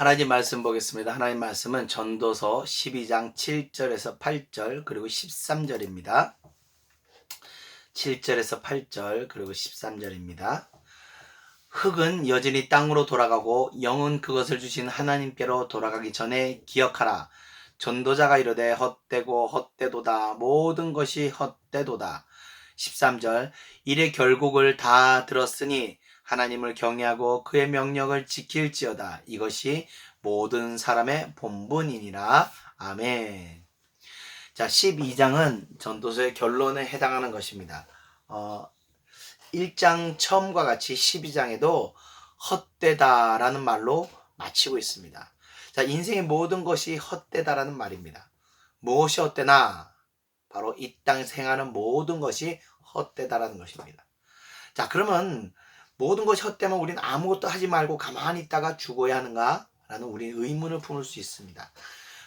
하나님 말씀 보겠습니다. 하나님 말씀은 전도서 12장 7절에서 8절 그리고 13절입니다. 7절에서 8절 그리고 13절입니다. 흙은 여전히 땅으로 돌아가고 영은 그것을 주신 하나님께로 돌아가기 전에 기억하라. 전도자가 이르되 헛되고 헛되도다. 모든 것이 헛되도다. 13절 이래 결국을 다 들었으니 하나님을 경외하고 그의 명령을 지킬지어다. 이것이 모든 사람의 본분이니라. 아멘. 자, 12장은 전도서의 결론에 해당하는 것입니다. 1장 처음과 같이 12장에도 헛되다라는 말로 마치고 있습니다. 자, 인생의 모든 것이 헛되다라는 말입니다. 무엇이 헛되나? 바로 이 땅에서 행하는 모든 것이 헛되다라는 것입니다. 자, 그러면 모든 것이 헛되면 우리는 아무것도 하지 말고 가만히 있다가 죽어야 하는가? 라는 우리 의문을 품을 수 있습니다.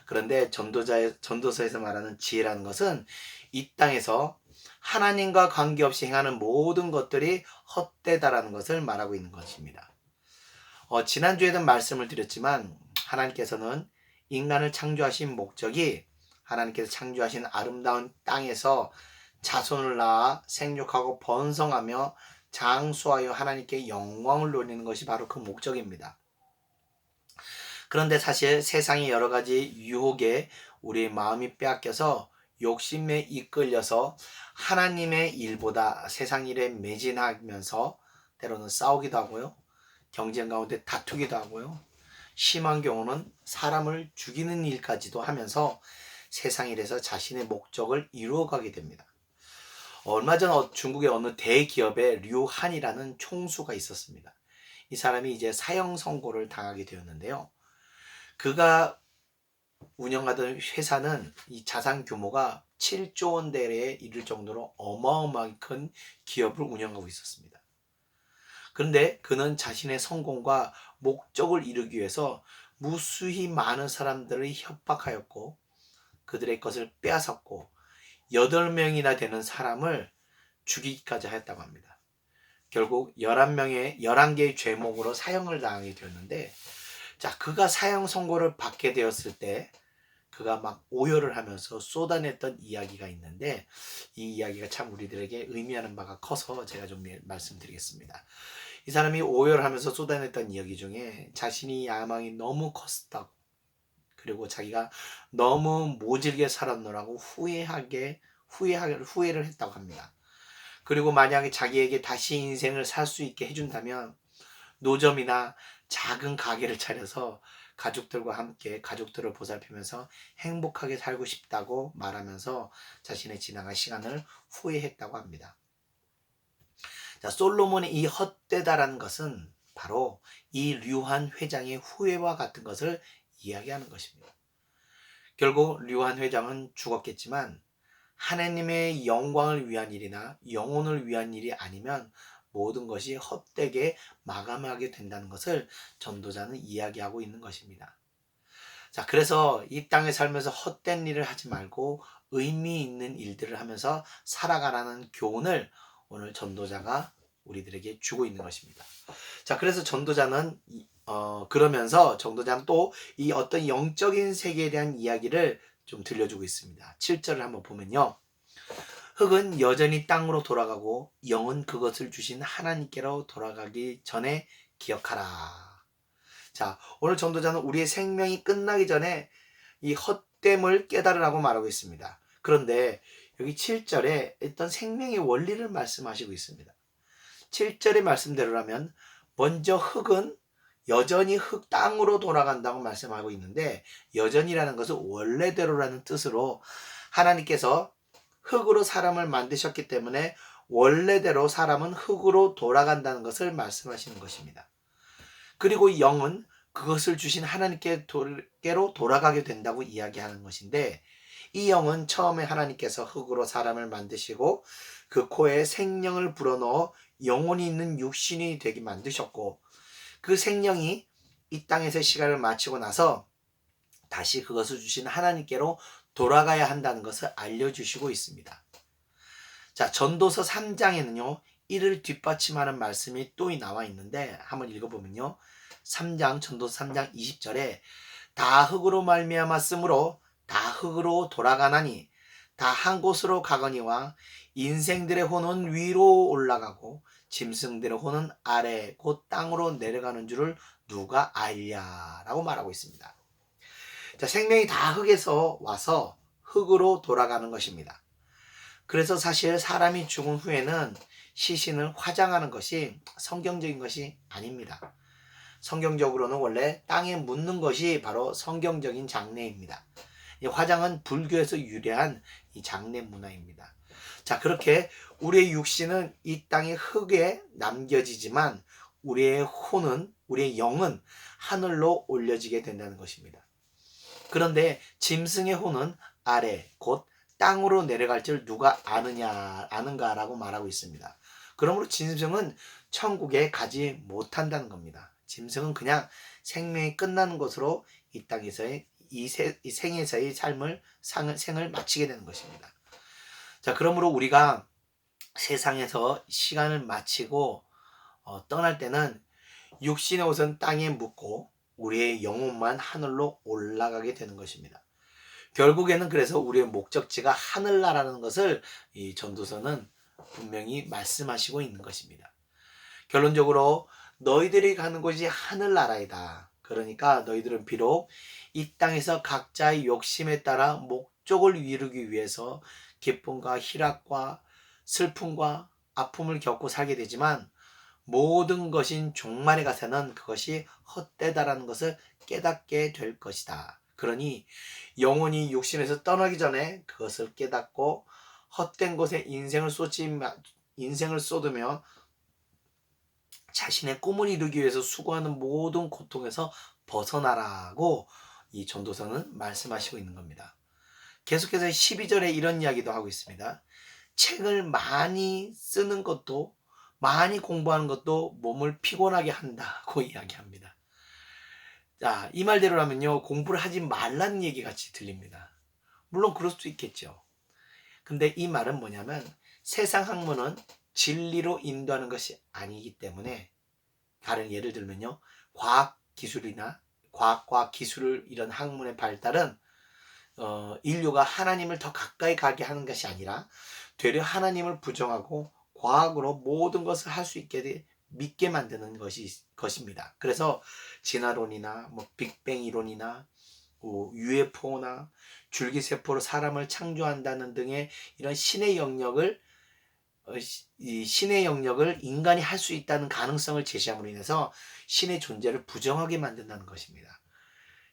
그런데 전도서에서 말하는 지혜라는 것은 이 땅에서 하나님과 관계없이 행하는 모든 것들이 헛되다라는 것을 말하고 있는 것입니다. 지난주에도 말씀을 드렸지만 하나님께서는 인간을 창조하신 목적이 하나님께서 창조하신 아름다운 땅에서 자손을 낳아 생육하고 번성하며 장수하여 하나님께 영광을 돌리는 것이 바로 그 목적입니다. 그런데 사실 세상의 여러 가지 유혹에 우리의 마음이 빼앗겨서 욕심에 이끌려서 하나님의 일보다 세상 일에 매진하면서 때로는 싸우기도 하고요. 경쟁 가운데 다투기도 하고요. 심한 경우는 사람을 죽이는 일까지도 하면서 세상 일에서 자신의 목적을 이루어가게 됩니다. 얼마 전 중국의 어느 대기업에 류한이라는 총수가 있었습니다. 이 사람이 이제 사형 선고를 당하게 되었는데요. 그가 운영하던 회사는 이 자산 규모가 7조 원대에 이를 정도로 어마어마하게 큰 기업을 운영하고 있었습니다. 그런데 그는 자신의 성공과 목적을 이루기 위해서 무수히 많은 사람들을 협박하였고 그들의 것을 빼앗았고 8명이나 되는 사람을 죽이기까지 하였다고 합니다. 결국 11개의 죄목으로 사형을 당하게 되었는데, 자, 그가 사형 선고를 받게 되었을 때 그가 막 오열을 하면서 쏟아냈던 이야기가 있는데, 이 이야기가 참 우리들에게 의미하는 바가 커서 제가 좀 말씀드리겠습니다. 이 사람이 오열하면서 쏟아냈던 이야기 중에 자신이 야망이 너무 컸다고, 그리고 자기가 너무 모질게 살았노라고 후회를 했다고 합니다. 그리고 만약에 자기에게 다시 인생을 살 수 있게 해준다면 노점이나 작은 가게를 차려서 가족들과 함께 가족들을 보살피면서 행복하게 살고 싶다고 말하면서 자신의 지나간 시간을 후회했다고 합니다. 자, 솔로몬의 이 헛되다라는 것은 바로 이 류한 회장의 후회와 같은 것을 이야기하는 것입니다. 결국 류한 회장은 죽었겠지만 하나님의 영광을 위한 일이나 영혼을 위한 일이 아니면 모든 것이 헛되게 마감하게 된다는 것을 전도자는 이야기하고 있는 것입니다. 자, 그래서 이 땅에 살면서 헛된 일을 하지 말고 의미 있는 일들을 하면서 살아가라는 교훈을 오늘 전도자가 우리들에게 주고 있는 것입니다. 자, 그래서 그러면서 전도자는 또 이 어떤 영적인 세계에 대한 이야기를 좀 들려주고 있습니다. 7절을 한번 보면요. 흙은 여전히 땅으로 돌아가고 영은 그것을 주신 하나님께로 돌아가기 전에 기억하라. 자, 오늘 전도자는 우리의 생명이 끝나기 전에 이 헛됨을 깨달으라고 말하고 있습니다. 그런데 여기 7절에 어떤 생명의 원리를 말씀하시고 있습니다. 7절의 말씀대로라면 먼저 흙은 여전히 땅으로 돌아간다고 말씀하고 있는데, 여전이라는 것은 원래대로라는 뜻으로 하나님께서 흙으로 사람을 만드셨기 때문에 원래대로 사람은 흙으로 돌아간다는 것을 말씀하시는 것입니다. 그리고 영은 그것을 주신 하나님께로 돌아가게 된다고 이야기하는 것인데, 이 영은 처음에 하나님께서 흙으로 사람을 만드시고 그 코에 생명을 불어넣어 영혼이 있는 육신이 되게 만드셨고, 그 생명이 이 땅에서 시간을 마치고 나서 다시 그것을 주신 하나님께로 돌아가야 한다는 것을 알려주시고 있습니다. 자, 전도서 3장에는요 이를 뒷받침하는 말씀이 또 나와 있는데 한번 읽어보면요, 3장 전도서 3장 20절에 다 흙으로 말미암았으므로 다 흙으로 돌아가나니 다 한 곳으로 가거니와 인생들의 혼은 위로 올라가고 짐승들의 혼은 아래 곧 땅으로 내려가는 줄을 누가 알랴라고 말하고 있습니다. 자, 생명이 다 흙에서 와서 흙으로 돌아가는 것입니다. 그래서 사실 사람이 죽은 후에는 시신을 화장하는 것이 성경적인 것이 아닙니다. 성경적으로는 원래 땅에 묻는 것이 바로 성경적인 장례입니다. 이 화장은 불교에서 유래한 이 장례 문화입니다. 자, 그렇게 우리의 육신은 이 땅의 흙에 남겨지지만 우리의 혼은, 우리의 영은 하늘로 올려지게 된다는 것입니다. 그런데 짐승의 혼은 아래 곧 땅으로 내려갈 줄 누가 아는가라고 말하고 있습니다. 그러므로 짐승은 천국에 가지 못한다는 겁니다. 짐승은 그냥 생명이 끝나는 것으로 이 땅에서의 이 생에서의 생을 마치게 되는 것입니다. 자, 그러므로 우리가 세상에서 시간을 마치고 떠날 때는 육신의 옷은 땅에 묻고 우리의 영혼만 하늘로 올라가게 되는 것입니다. 결국에는 그래서 우리의 목적지가 하늘나라는 것을 이 전도서는 분명히 말씀하시고 있는 것입니다. 결론적으로 너희들이 가는 곳이 하늘나라이다. 그러니까 너희들은 비록 이 땅에서 각자의 욕심에 따라 목적을 이루기 위해서 기쁨과 희락과 슬픔과 아픔을 겪고 살게 되지만 모든 것인 종말에 가서는 그것이 헛되다라는 것을 깨닫게 될 것이다. 그러니 영혼이 육신에서 떠나기 전에 그것을 깨닫고 헛된 것에 인생을 쏟으며 자신의 꿈을 이루기 위해서 수고하는 모든 고통에서 벗어나라고 이 전도서는 말씀하시고 있는 겁니다. 계속해서 12절에 이런 이야기도 하고 있습니다. 책을 많이 쓰는 것도 많이 공부하는 것도 몸을 피곤하게 한다고 이야기합니다. 자, 이 말대로라면요, 공부를 하지 말라는 얘기 같이 들립니다. 물론 그럴 수도 있겠죠. 근데 이 말은 뭐냐면 세상 학문은 진리로 인도하는 것이 아니기 때문에, 다른 예를 들면요, 과학과 기술 이런 학문의 발달은 인류가 하나님을 더 가까이 가게 하는 것이 아니라 되려 하나님을 부정하고 과학으로 모든 것을 할 수 있게 믿게 만드는 것입니다. 그래서 진화론이나 빅뱅 이론이나 UFO나 줄기세포로 사람을 창조한다는 등의 이런 신의 영역을 인간이 할 수 있다는 가능성을 제시함으로 인해서 신의 존재를 부정하게 만든다는 것입니다.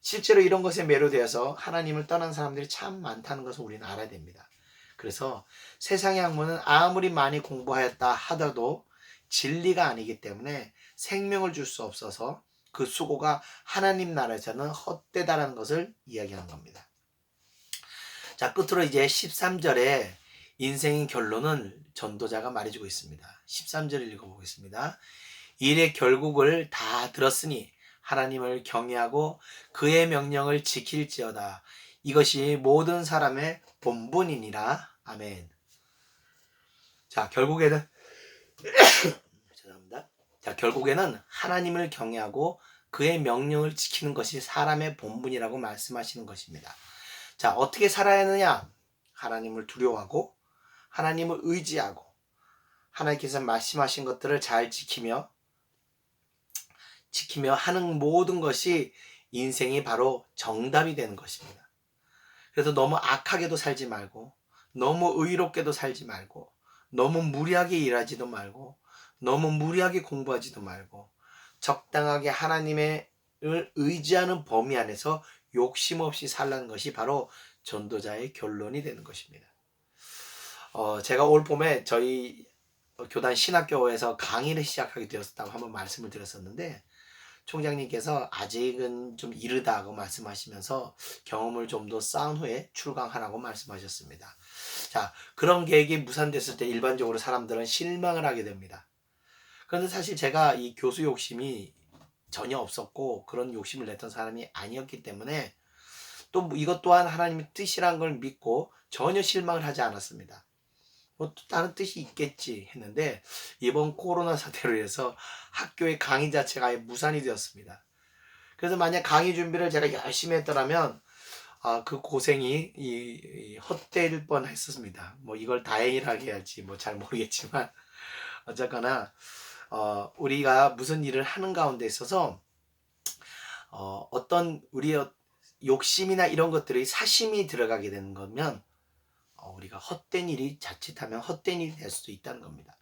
실제로 이런 것에 매료되어서 하나님을 떠난 사람들이 참 많다는 것을 우리는 알아야 됩니다. 그래서 세상의 학문은 아무리 많이 공부하였다 하더라도 진리가 아니기 때문에 생명을 줄 수 없어서 그 수고가 하나님 나라에서는 헛되다라는 것을 이야기하는 겁니다. 자, 끝으로 이제 13절에 인생의 결론은 전도자가 말해주고 있습니다. 13절을 읽어보겠습니다. 일의 결국을 다 들었으니 하나님을 경외하고 그의 명령을 지킬지어다. 이것이 모든 사람의 본분이니라. 아멘. 자, 결국에는 죄송합니다. 자, 결국에는 하나님을 경외하고 그의 명령을 지키는 것이 사람의 본분이라고 말씀하시는 것입니다. 자, 어떻게 살아야 하느냐? 하나님을 두려워하고 하나님을 의지하고 하나님께서 말씀하신 것들을 잘 지키며 하는 모든 것이 인생이 바로 정답이 되는 것입니다. 그래서 너무 악하게도 살지 말고 너무 의롭게도 살지 말고 너무 무리하게 일하지도 말고 너무 무리하게 공부하지도 말고 적당하게 하나님을 의지하는 범위 안에서 욕심 없이 살라는 것이 바로 전도자의 결론이 되는 것입니다. 제가 올 봄에 저희 교단 신학교에서 강의를 시작하게 되었다고 한번 말씀을 드렸었는데, 총장님께서 아직은 좀 이르다고 말씀하시면서 경험을 좀 더 쌓은 후에 출강하라고 말씀하셨습니다. 자, 그런 계획이 무산됐을 때 일반적으로 사람들은 실망을 하게 됩니다. 그런데 사실 제가 이 교수 욕심이 전혀 없었고 그런 욕심을 냈던 사람이 아니었기 때문에 또 이것 또한 하나님의 뜻이라는 걸 믿고 전혀 실망을 하지 않았습니다. 뭐 또 다른 뜻이 있겠지 했는데 이번 코로나 사태로 인해서 학교의 강의 자체가 아예 무산이 되었습니다. 그래서 만약 강의 준비를 제가 열심히 했더라면 그 고생이 이 헛되일 뻔했었습니다. 뭐 이걸 다행이라고 해야 할지 뭐 잘 모르겠지만 어쨌거나 우리가 무슨 일을 하는 가운데 있어서 어떤 우리의 욕심이나 이런 것들이 사심이 들어가게 되는 거면 우리가 헛된 일이 자칫하면 헛된 일이 될 수도 있다는 겁니다.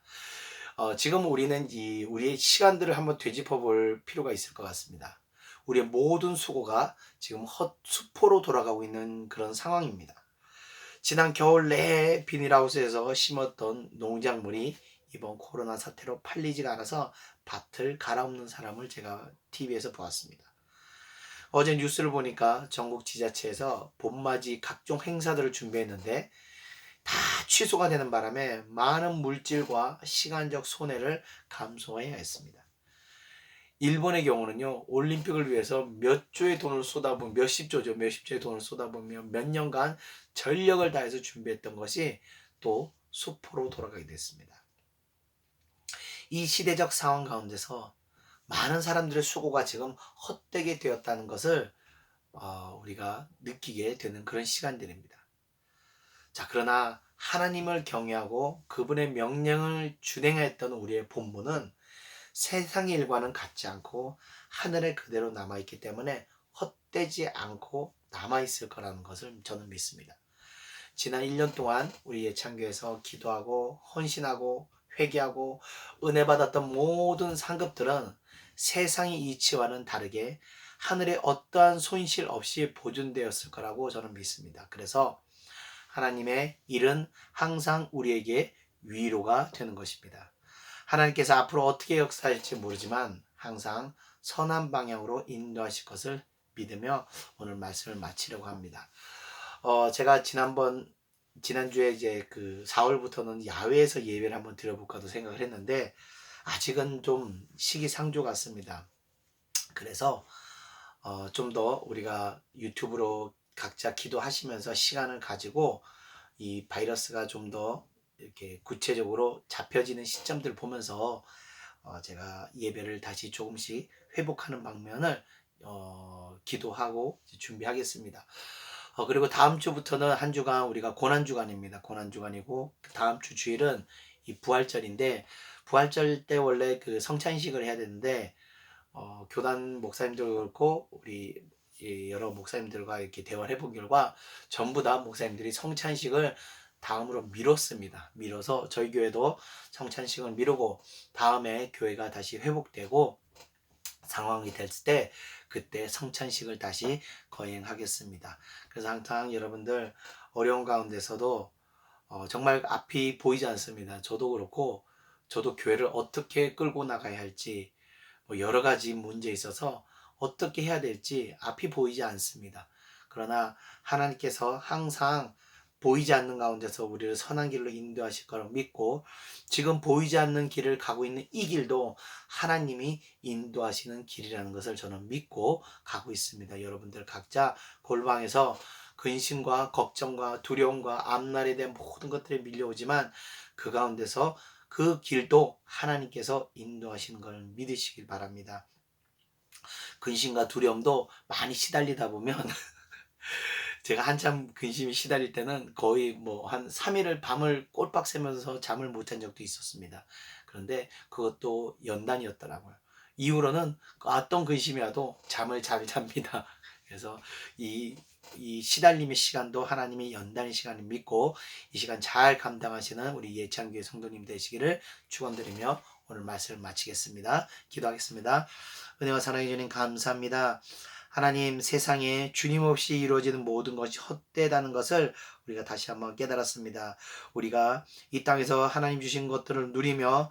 지금 우리는 우리의 시간들을 한번 되짚어 볼 필요가 있을 것 같습니다. 우리의 모든 수고가 지금 헛수포로 돌아가고 있는 그런 상황입니다. 지난 겨울 내에 비닐하우스에서 심었던 농작물이 이번 코로나 사태로 팔리지가 않아서 밭을 갈아엎는 사람을 제가 TV에서 보았습니다. 어제 뉴스를 보니까 전국 지자체에서 봄맞이 각종 행사들을 준비했는데 다 취소가 되는 바람에 많은 물질과 시간적 손해를 감수해야 했습니다. 일본의 경우는요, 올림픽을 위해서 몇 조의 돈을 쏟아부은, 몇십 조의 돈을 쏟아부으며 몇 년간 전력을 다해서 준비했던 것이 또 수포로 돌아가게 됐습니다. 이 시대적 상황 가운데서 많은 사람들의 수고가 지금 헛되게 되었다는 것을 우리가 느끼게 되는 그런 시간들입니다. 자, 그러나 하나님을 경외하고 그분의 명령을 준행했던 우리의 본분은 세상의 일과는 같지 않고 하늘에 그대로 남아있기 때문에 헛되지 않고 남아있을 거라는 것을 저는 믿습니다. 지난 1년 동안 우리 예창교에서 기도하고 헌신하고 회개하고 은혜 받았던 모든 상급들은 세상의 이치와는 다르게 하늘에 어떠한 손실 없이 보존되었을 거라고 저는 믿습니다. 그래서 하나님의 일은 항상 우리에게 위로가 되는 것입니다. 하나님께서 앞으로 어떻게 역사할지 모르지만 항상 선한 방향으로 인도하실 것을 믿으며 오늘 말씀을 마치려고 합니다. 제가 지난주에 이제 그 4월부터는 야외에서 예배를 한번 드려볼까도 생각을 했는데 아직은 좀 시기상조 같습니다. 그래서 좀 더 우리가 유튜브로 각자 기도하시면서 시간을 가지고 이 바이러스가 좀 더 이렇게 구체적으로 잡혀지는 시점들을 보면서 제가 예배를 다시 조금씩 회복하는 방면을 기도하고 준비하겠습니다. 그리고 다음 주부터는 한 주간 우리가 고난주간입니다. 고난주간이고 다음 주 주일은 이 부활절인데 부활절 때 원래 그 성찬식을 해야 되는데 교단 목사님들 그렇고 우리 여러 목사님들과 이렇게 대화를 해본 결과 전부 다 목사님들이 성찬식을 다음으로 미뤘습니다. 미뤄서 저희 교회도 성찬식을 미루고 다음에 교회가 다시 회복되고 상황이 됐을 때 그때 성찬식을 다시 거행하겠습니다. 그래서 항상 여러분들 어려운 가운데서도 정말 앞이 보이지 않습니다. 저도 그렇고 저도 교회를 어떻게 끌고 나가야 할지 뭐 여러 가지 문제에 있어서 어떻게 해야 될지 앞이 보이지 않습니다. 그러나 하나님께서 항상 보이지 않는 가운데서 우리를 선한 길로 인도하실 거라고 믿고 지금 보이지 않는 길을 가고 있는 이 길도 하나님이 인도하시는 길이라는 것을 저는 믿고 가고 있습니다. 여러분들 각자 골방에서 근심과 걱정과 두려움과 앞날에 대한 모든 것들이 밀려오지만 그 가운데서 그 길도 하나님께서 인도하시는 걸 믿으시길 바랍니다. 근심과 두려움도 많이 시달리다 보면 제가 한참 근심이 시달릴 때는 거의 뭐 한 3일을 밤을 꼴박 새면서 잠을 못 잔 적도 있었습니다. 그런데 그것도 연단이었더라고요. 이후로는 어떤 근심이 와도 잠을 잘 잡니다. 그래서 이 시달림의 시간도 하나님의 연단의 시간을 믿고 이 시간 잘 감당하시는 우리 예창교회 성도님 되시기를 축원드리며 오늘 말씀을 마치겠습니다. 기도하겠습니다. 은혜와 사랑해 주님 감사합니다. 하나님 세상에 주님 없이 이루어지는 모든 것이 헛되다는 것을 우리가 다시 한번 깨달았습니다. 우리가 이 땅에서 하나님 주신 것들을 누리며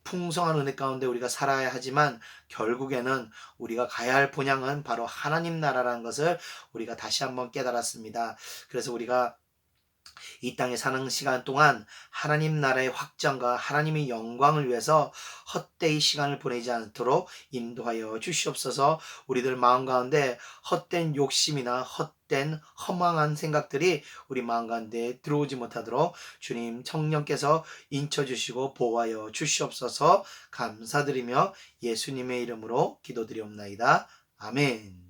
풍성한 은혜 가운데 우리가 살아야 하지만 결국에는 우리가 가야 할 본향은 바로 하나님 나라라는 것을 우리가 다시 한번 깨달았습니다. 그래서 우리가 이 땅에 사는 시간 동안 하나님 나라의 확장과 하나님의 영광을 위해서 헛되이 시간을 보내지 않도록 인도하여 주시옵소서. 우리들 마음 가운데 헛된 욕심이나 헛된 허망한 생각들이 우리 마음 가운데 들어오지 못하도록 주님 성령께서 인쳐주시고 보호하여 주시옵소서. 감사드리며 예수님의 이름으로 기도드리옵나이다. 아멘.